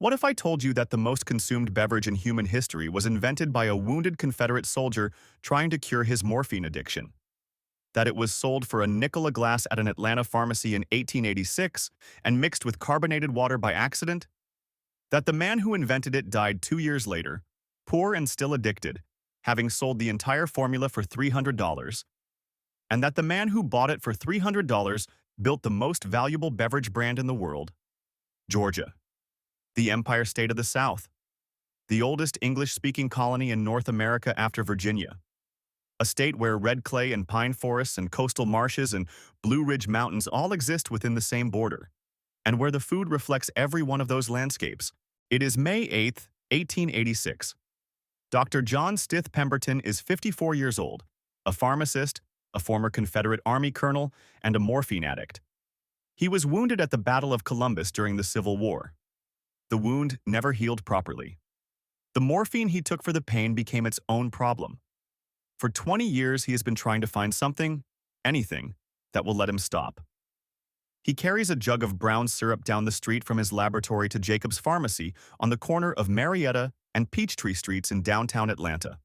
What if I told you that the most consumed beverage in human history was invented by a wounded Confederate soldier trying to cure his morphine addiction? That it was sold for a nickel a glass at an Atlanta pharmacy in 1886 and mixed with carbonated water by accident? That the man who invented it died 2 years later, poor and still addicted, having sold the entire formula for $300? And that the man who bought it for $300 built the most valuable beverage brand in the world? Georgia, the Empire State of the South, the oldest English-speaking colony in North America after Virginia, a state where red clay and pine forests and coastal marshes and Blue Ridge Mountains all exist within the same border, and where the food reflects every one of those landscapes. It is May 8, 1886. Dr. John Stith Pemberton is 54 years old, a pharmacist, a former Confederate Army colonel, and a morphine addict. He was wounded at the Battle of Columbus during the Civil War. The wound never healed properly. The morphine he took for the pain became its own problem. For 20 years, he has been trying to find something, anything, that will let him stop. He carries a jug of brown syrup down the street from his laboratory to Jacob's Pharmacy on the corner of Marietta and Peachtree Streets in downtown Atlanta.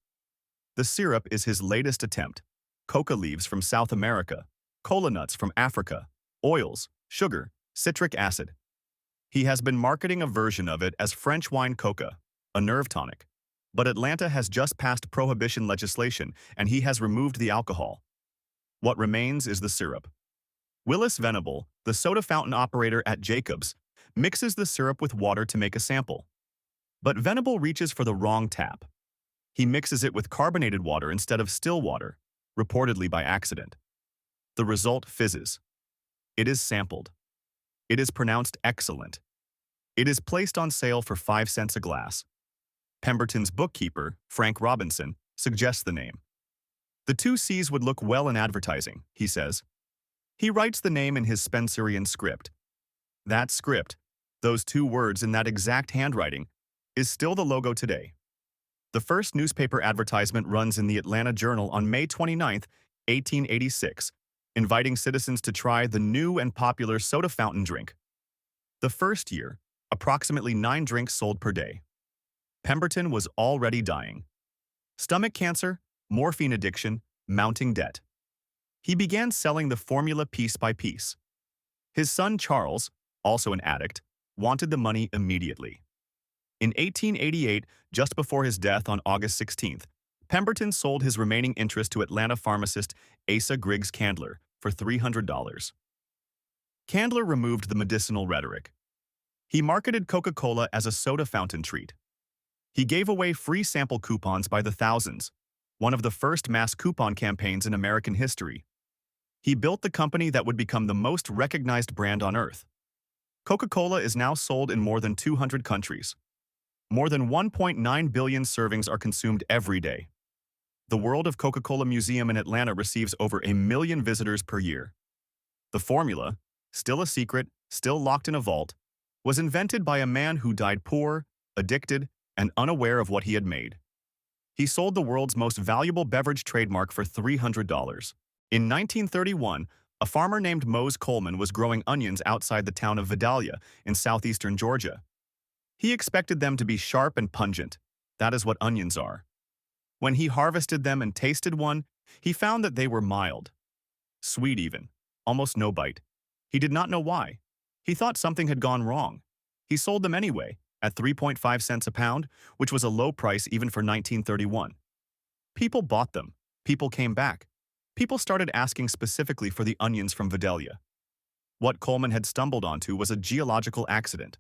The syrup is his latest attempt. Coca leaves from South America, cola nuts from Africa, oils, sugar, citric acid. He has been marketing a version of it as French wine coca, a nerve tonic. But Atlanta has just passed prohibition legislation, and he has removed the alcohol. What remains is the syrup. Willis Venable, the soda fountain operator at Jacob's, mixes the syrup with water to make a sample. But Venable reaches for the wrong tap. He mixes it with carbonated water instead of still water, reportedly by accident. The result fizzes. It is sampled. It is pronounced excellent. It is placed on sale for 5 cents a glass. Pemberton's bookkeeper, Frank Robinson, suggests the name. The 2 C's would look well in advertising, he says. He writes the name in his Spencerian script. That script, those 2 words in that exact handwriting, is still the logo today. The first newspaper advertisement runs in the Atlanta Journal on May 29, 1886, inviting citizens to try the new and popular soda fountain drink. The first year, approximately 9 drinks sold per day. Pemberton was already dying. Stomach cancer, morphine addiction, mounting debt. He began selling the formula piece by piece. His son Charles, also an addict, wanted the money immediately. In 1888, just before his death on August 16th, Pemberton sold his remaining interest to Atlanta pharmacist Asa Griggs Candler for $300. Candler removed the medicinal rhetoric. He marketed Coca-Cola as a soda fountain treat. He gave away free sample coupons by the thousands, one of the first mass coupon campaigns in American history. He built the company that would become the most recognized brand on earth. Coca-Cola is now sold in more than 200 countries. More than 1.9 billion servings are consumed every day. The World of Coca-Cola Museum in Atlanta receives over 1 million visitors per year. The formula, still a secret, still locked in a vault, was invented by a man who died poor, addicted, and unaware of what he had made. He sold the world's most valuable beverage trademark for $300. In 1931, a farmer named Mose Coleman was growing onions outside the town of Vidalia in southeastern Georgia. He expected them to be sharp and pungent. That is what onions are. When he harvested them and tasted one, he found that they were mild. Sweet even. Almost no bite. He did not know why. He thought something had gone wrong. He sold them anyway, at 3.5 cents a pound, which was a low price even for 1931. People bought them. People came back. People started asking specifically for the onions from Vidalia. What Coleman had stumbled onto was a geological accident.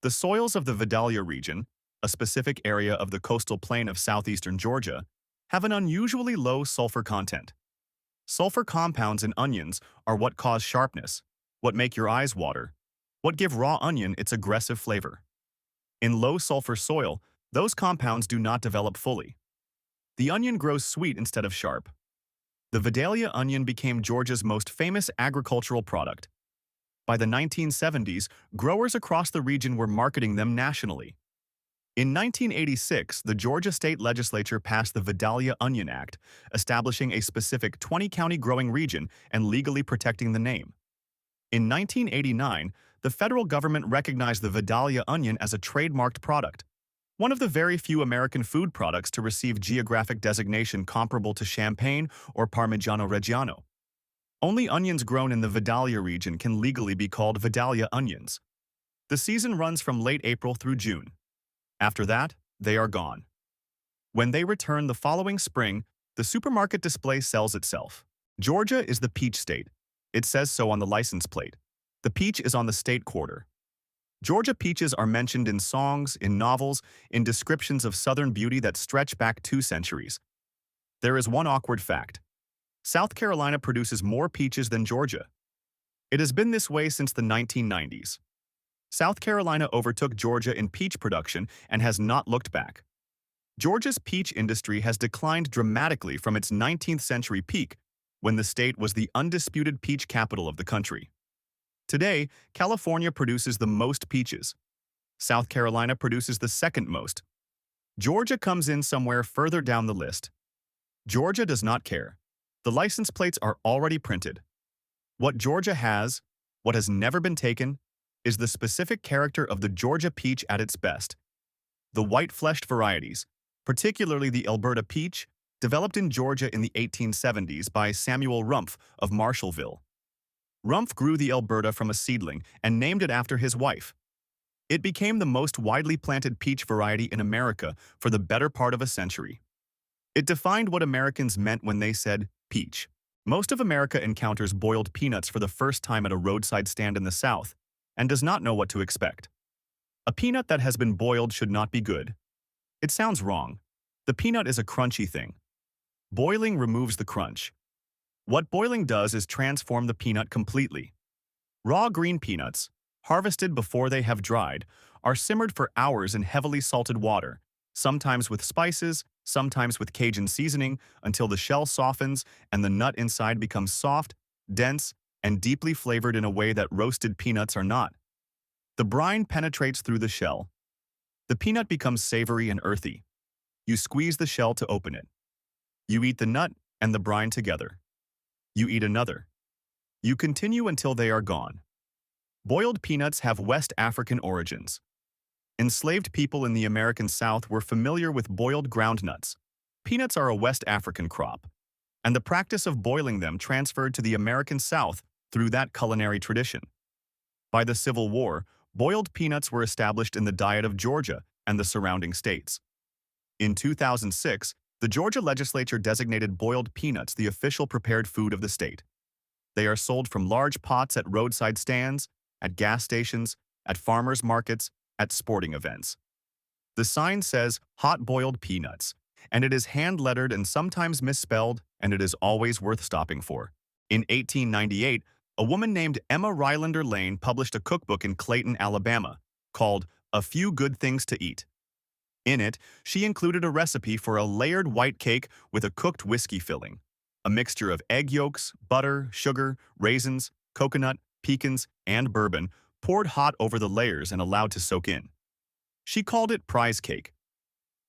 The soils of the Vidalia region, a specific area of the coastal plain of southeastern Georgia, have an unusually low sulfur content. Sulfur compounds in onions are what cause sharpness, what make your eyes water, what give raw onion its aggressive flavor. In low-sulfur soil, those compounds do not develop fully. The onion grows sweet instead of sharp. The Vidalia onion became Georgia's most famous agricultural product. By the 1970s, growers across the region were marketing them nationally. In 1986, the Georgia state legislature passed the Vidalia Onion Act, establishing a specific 20-county growing region and legally protecting the name. In 1989, the federal government recognized the Vidalia onion as a trademarked product, one of the very few American food products to receive geographic designation comparable to Champagne or Parmigiano Reggiano. Only onions grown in the Vidalia region can legally be called Vidalia onions. The season runs from late April through June. After that, they are gone. When they return the following spring, the supermarket display sells itself. Georgia is the peach state. It says so on the license plate. The peach is on the state quarter. Georgia peaches are mentioned in songs, in novels, in descriptions of Southern beauty that stretch back 2 centuries. There is one awkward fact. South Carolina produces more peaches than Georgia. It has been this way since the 1990s. South Carolina overtook Georgia in peach production and has not looked back. Georgia's peach industry has declined dramatically from its 19th century peak, when the state was the undisputed peach capital of the country. Today, California produces the most peaches. South Carolina produces the second most. Georgia comes in somewhere further down the list. Georgia does not care. The license plates are already printed. What Georgia has, what has never been taken, is the specific character of the Georgia peach at its best. The white-fleshed varieties, particularly the Alberta peach, developed in Georgia in the 1870s by Samuel Rumpf of Marshallville. Rumpf grew the Alberta from a seedling and named it after his wife. It became the most widely planted peach variety in America for the better part of a century. It defined what Americans meant when they said peach. Most of America encounters boiled peanuts for the first time at a roadside stand in the South and does not know what to expect. A peanut that has been boiled should not be good. It sounds wrong. The peanut is a crunchy thing. Boiling removes the crunch. What boiling does is transform the peanut completely. Raw green peanuts, harvested before they have dried, are simmered for hours in heavily salted water, sometimes with spices, sometimes with Cajun seasoning, until the shell softens and the nut inside becomes soft, dense, and deeply flavored in a way that roasted peanuts are not. The brine penetrates through the shell. The peanut becomes savory and earthy. You squeeze the shell to open it. You eat the nut and the brine together. You eat another. You continue until they are gone. Boiled peanuts have West African origins. Enslaved people in the American South were familiar with boiled ground nuts. Peanuts are a West African crop, and the practice of boiling them transferred to the American South through that culinary tradition. By the Civil War, boiled peanuts were established in the diet of Georgia and the surrounding states. In 2006, the Georgia legislature designated boiled peanuts the official prepared food of the state. They are sold from large pots at roadside stands, at gas stations, at farmers' markets, at sporting events. The sign says hot boiled peanuts, and it is hand-lettered and sometimes misspelled, and it is always worth stopping for. In 1898, a woman named Emma Rylander Lane published a cookbook in Clayton, Alabama, called A Few Good Things to Eat. In it, she included a recipe for a layered white cake with a cooked whiskey filling, a mixture of egg yolks, butter, sugar, raisins, coconut, pecans, and bourbon, poured hot over the layers and allowed to soak in. She called it prize cake.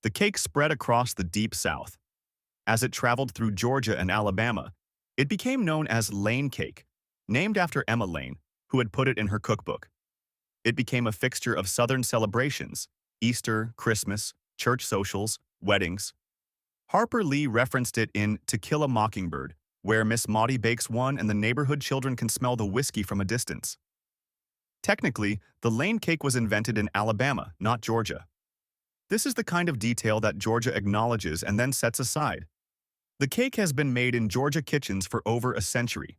The cake spread across the deep South. As it traveled through Georgia and Alabama, it became known as Lane cake, named after Emma Lane, who had put it in her cookbook. It became a fixture of Southern celebrations, Easter, Christmas, church socials, weddings. Harper Lee referenced it in To Kill a Mockingbird, where Miss Maudie bakes one and the neighborhood children can smell the whiskey from a distance. Technically, the Lane cake was invented in Alabama, not Georgia. This is the kind of detail that Georgia acknowledges and then sets aside. The cake has been made in Georgia kitchens for over a century.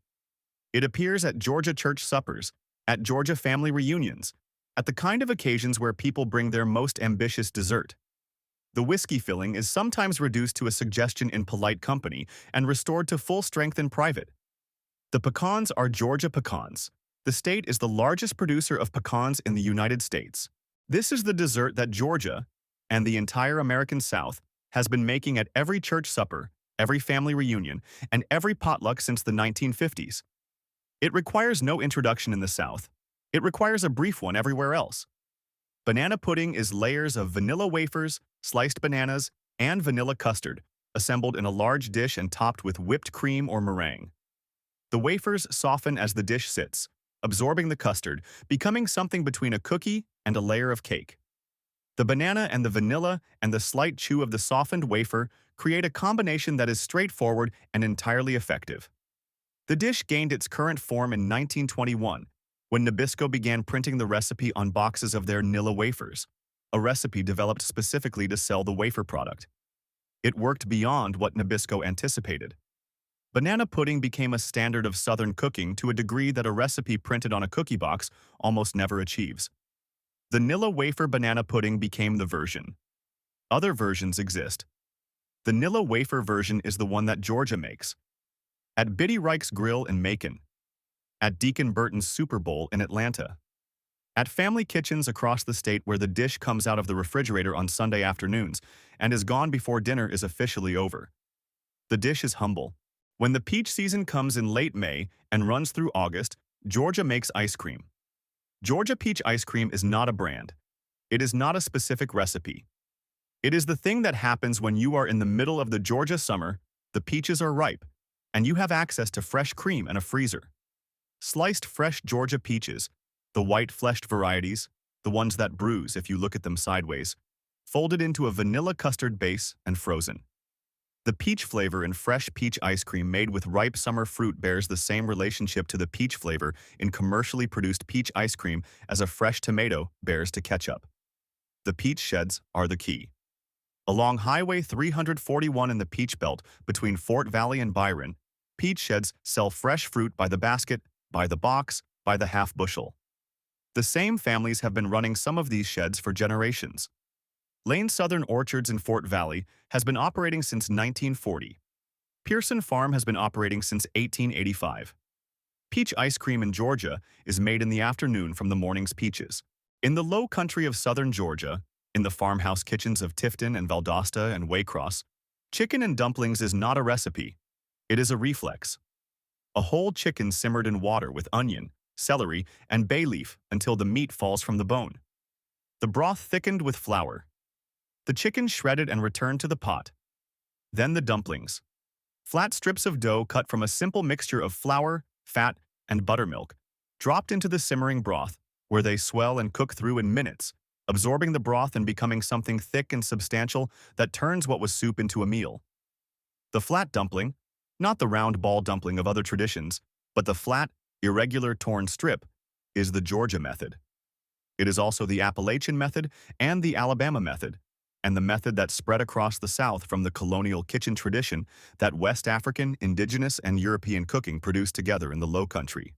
It appears at Georgia church suppers, at Georgia family reunions, at the kind of occasions where people bring their most ambitious dessert. The whiskey filling is sometimes reduced to a suggestion in polite company and restored to full strength in private. The pecans are Georgia pecans. The state is the largest producer of pecans in the United States. This is the dessert that Georgia, and the entire American South, has been making at every church supper, every family reunion, and every potluck since the 1950s. It requires no introduction in the South. It requires a brief one everywhere else. Banana pudding is layers of vanilla wafers, sliced bananas, and vanilla custard, assembled in a large dish and topped with whipped cream or meringue. The wafers soften as the dish sits, absorbing the custard, becoming something between a cookie and a layer of cake. The banana and the vanilla and the slight chew of the softened wafer create a combination that is straightforward and entirely effective. The dish gained its current form in 1921, when Nabisco began printing the recipe on boxes of their Nilla wafers, a recipe developed specifically to sell the wafer product. It worked beyond what Nabisco anticipated. Banana pudding became a standard of Southern cooking to a degree that a recipe printed on a cookie box almost never achieves. The Nilla wafer banana pudding became the version. Other versions exist. The Nilla wafer version is the one that Georgia makes. At Biddy Reich's Grill in Macon. At Deacon Burton's Super Bowl in Atlanta. At family kitchens across the state where the dish comes out of the refrigerator on Sunday afternoons and is gone before dinner is officially over. The dish is humble. When the peach season comes in late May and runs through August, Georgia makes ice cream. Georgia peach ice cream is not a brand. It is not a specific recipe. It is the thing that happens when you are in the middle of the Georgia summer, the peaches are ripe, and you have access to fresh cream and a freezer. Sliced fresh Georgia peaches, the white-fleshed varieties, the ones that bruise if you look at them sideways, folded into a vanilla custard base and frozen. The peach flavor in fresh peach ice cream made with ripe summer fruit bears the same relationship to the peach flavor in commercially produced peach ice cream as a fresh tomato bears to ketchup. The peach sheds are the key. Along Highway 341 in the Peach Belt between Fort Valley and Byron, peach sheds sell fresh fruit by the basket, by the box, by the half bushel. The same families have been running some of these sheds for generations. Lane Southern Orchards in Fort Valley has been operating since 1940. Pearson Farm has been operating since 1885. Peach ice cream in Georgia is made in the afternoon from the morning's peaches. In the low country of southern Georgia, in the farmhouse kitchens of Tifton and Valdosta and Waycross, chicken and dumplings is not a recipe. It is a reflex. A whole chicken simmered in water with onion, celery, and bay leaf until the meat falls from the bone. The broth thickened with flour. The chicken shredded and returned to the pot. Then the dumplings. Flat strips of dough cut from a simple mixture of flour, fat, and buttermilk, dropped into the simmering broth, where they swell and cook through in minutes, absorbing the broth and becoming something thick and substantial that turns what was soup into a meal. The flat dumpling, not the round ball dumpling of other traditions, but the flat, irregular torn strip, is the Georgia method. It is also the Appalachian method and the Alabama method, and the method that spread across the South from the colonial kitchen tradition that West African, indigenous, and European cooking produced together in the Low Country.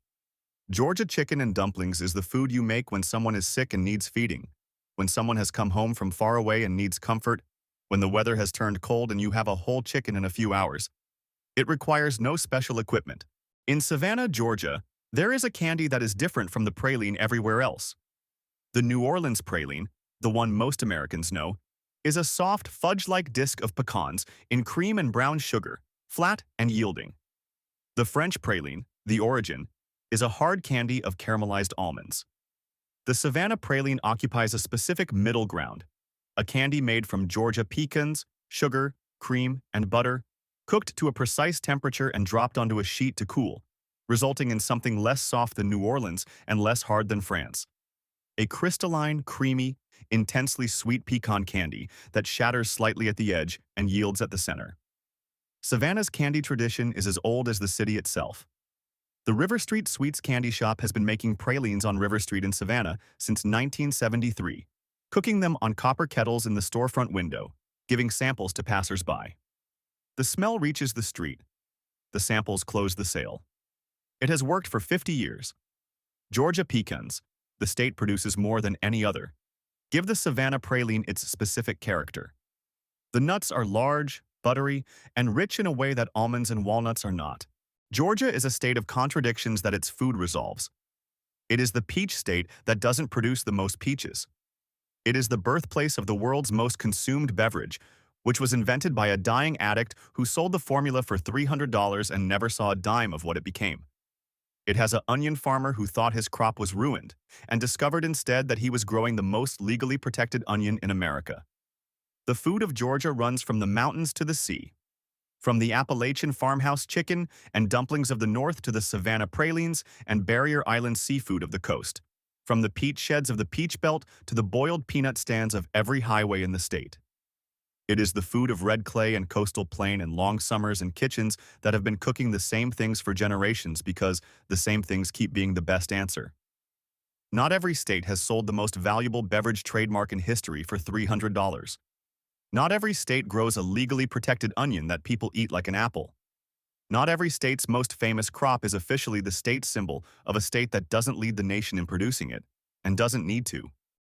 Georgia chicken and dumplings is the food you make when someone is sick and needs feeding, when someone has come home from far away and needs comfort, when the weather has turned cold and you have a whole chicken in a few hours. It requires no special equipment. In Savannah, Georgia, there is a candy that is different from the praline everywhere else. The New Orleans praline, the one most Americans know, is a soft fudge-like disc of pecans in cream and brown sugar, flat and yielding. The French praline, the origin, is a hard candy of caramelized almonds. The Savannah praline occupies a specific middle ground, a candy made from Georgia pecans, sugar, cream, and butter, cooked to a precise temperature and dropped onto a sheet to cool, resulting in something less soft than New Orleans and less hard than France. A crystalline, creamy, intensely sweet pecan candy that shatters slightly at the edge and yields at the center. Savannah's candy tradition is as old as the city itself. The River Street Sweets Candy Shop has been making pralines on River Street in Savannah since 1973, cooking them on copper kettles in the storefront window, giving samples to passers-by. The smell reaches the street. The samples close the sale. It has worked for 50 years. Georgia pecans, the state produces more than any other, give the Savannah praline its specific character. The nuts are large, buttery, and rich in a way that almonds and walnuts are not. Georgia is a state of contradictions that its food resolves. It is the peach state that doesn't produce the most peaches. It is the birthplace of the world's most consumed beverage, which was invented by a dying addict who sold the formula for $300 and never saw a dime of what it became. It has an onion farmer who thought his crop was ruined and discovered instead that he was growing the most legally protected onion in America. The food of Georgia runs from the mountains to the sea, From the Appalachian farmhouse chicken and dumplings of the north to the Savannah pralines and barrier island seafood of the coast. From the peach sheds of the Peach Belt to the boiled peanut stands of every highway in the state. It is the food of red clay and coastal plain and long summers and kitchens that have been cooking the same things for generations because the same things keep being the best answer. Not every state has sold the most valuable beverage trademark in history for $300. Not every state grows a legally protected onion that people eat like an apple. Not every state's most famous crop is officially the state symbol of a state that doesn't lead the nation in producing it, and doesn't need to.